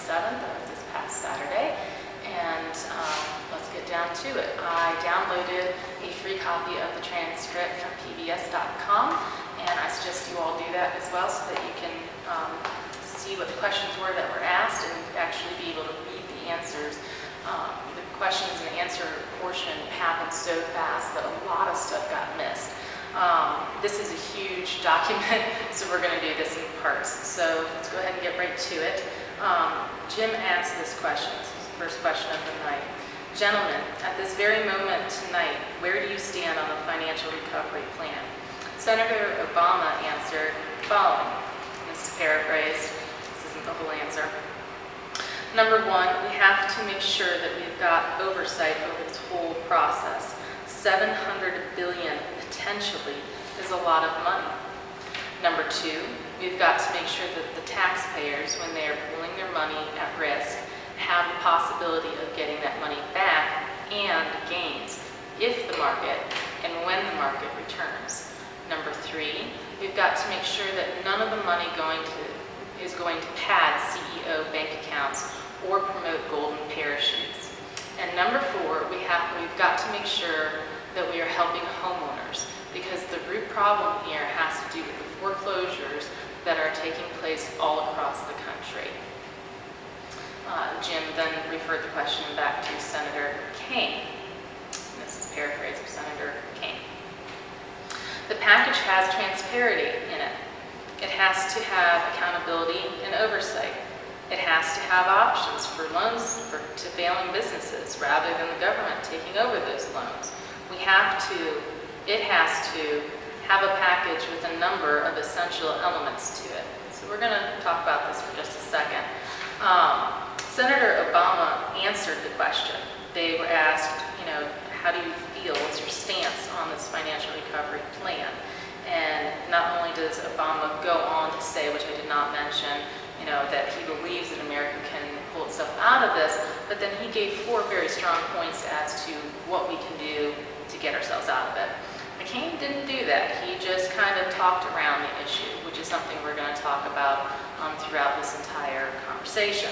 7th, that was this past Saturday, and let's get down to it. I downloaded a free copy of the transcript from pbs.com, and I suggest you all do that as well so that you can see what the questions were that were asked and actually be able to read the answers. The questions and answer portion happened so fast that a lot of stuff got missed. This is a huge document, so we're going to do this in parts. So let's go ahead and get right to it. Jim asked this question. This is the first question of the night. Gentlemen, at this very moment tonight, where do you stand on the financial recovery plan? Senator Obama answered the following. This is paraphrased. This isn't the whole answer. Number one, we have to make sure that we've got oversight over this whole process. $700 billion potentially is a lot of money. Number two, we've got to make sure that the taxpayers, when they are pooling their money at risk, have the possibility of getting that money back and gains if the market and when the market returns. Number three, we've got to make sure that none of the money is going to pad CEO bank accounts or promote golden parachutes. And number four, we've got to make sure that we are helping homeowners, because the root problem here has to do with the foreclosures that are taking place all across the country. Jim then referred the question back to Senator McCain. This is a paraphrase of Senator McCain. The package has transparency in it. It has to have accountability and oversight. It has to have options for loans to failing businesses rather than the government taking over those loans. It has to have a package with a number of essential elements to it. So we're going to talk about this for just a second. Senator Obama answered the question. They were asked, how do you feel? What's your stance on this financial recovery plan? And not only does Obama go on to say, which I did not mention, that he believes that America can pull itself out of this, but then he gave 4 very strong points as to what we can do to get ourselves out of it. McCain didn't do that. He just kind of talked around the issue, which is something we're going to talk about throughout this entire conversation.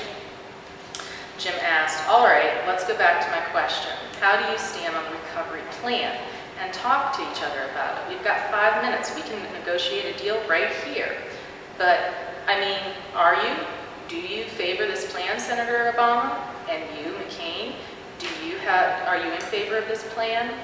Jim asked, all right, let's go back to my question. How do you stand on the recovery plan? And talk to each other about it. We've got 5 minutes. We can negotiate a deal right here. But, do you favor this plan, Senator Obama? And you, McCain, are you in favor of this plan?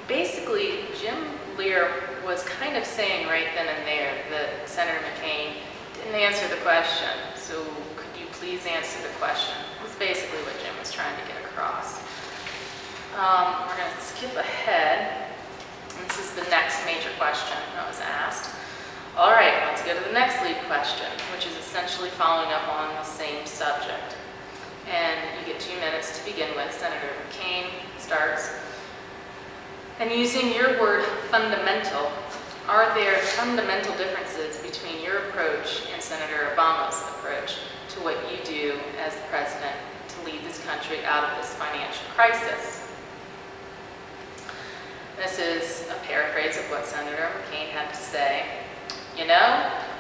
Basically, Jim Lear was kind of saying right then and there that Senator McCain didn't answer the question. So could you please answer the question? That's basically what Jim was trying to get across. We're going to skip ahead. And this is the next major question that was asked. All right, let's go to the next lead question, which is essentially following up on the same subject. And you get 2 minutes to begin with. Senator McCain starts. And using your word fundamental, are there fundamental differences between your approach and Senator Obama's approach to what you do as the president to lead this country out of this financial crisis? This is a paraphrase of what Senator McCain had to say.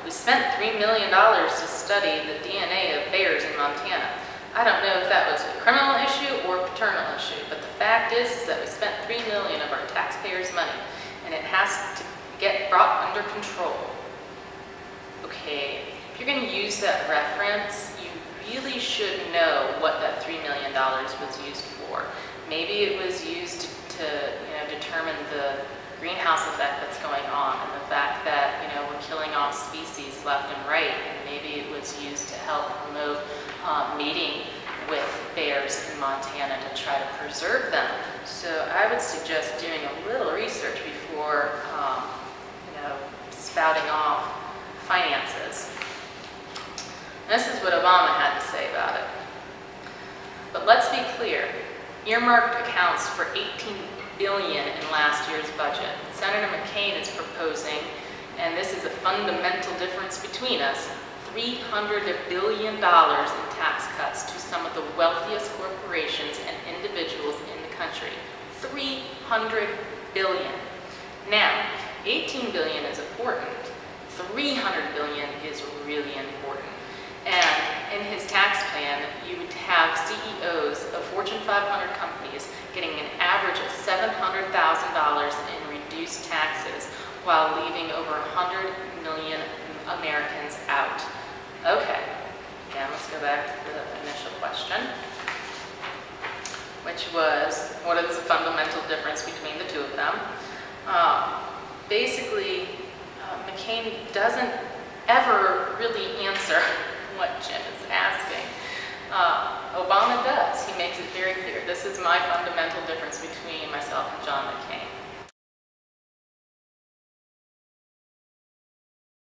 We spent $3 million to study the DNA of bears in Montana. I don't know if that was a criminal issue or a paternal issue, but the fact is that we spent $3 million of our taxpayers' money, and it has to get brought under control. Okay, if you're going to use that reference, you really should know what that $3 million was used for. Maybe it was used to determine the greenhouse effect that's going on and the fact that we're killing off species left and right, and maybe it was used to help promote mating with bears in Montana to try to preserve them. So I would suggest doing a little research before spouting off finances. And this is what Obama had to say about it. But let's be clear, earmarked accounts for $18 billion in last year's budget. Senator McCain is proposing, and this is a fundamental difference between us, $300 billion in tax cuts to some of the wealthiest corporations and individuals in the country. $300 billion. Now, $18 billion is important. $300 billion is really important. And in his you would have CEOs of Fortune 500 companies getting an average of $700,000 in reduced taxes while leaving over 100 million Americans out. Okay, again, let's go back to the initial question, which was, what is the fundamental difference between the two of them? Basically, McCain doesn't ever really answer what Jim is asking. Obama does. He makes it very clear. This is my fundamental difference between myself and John McCain.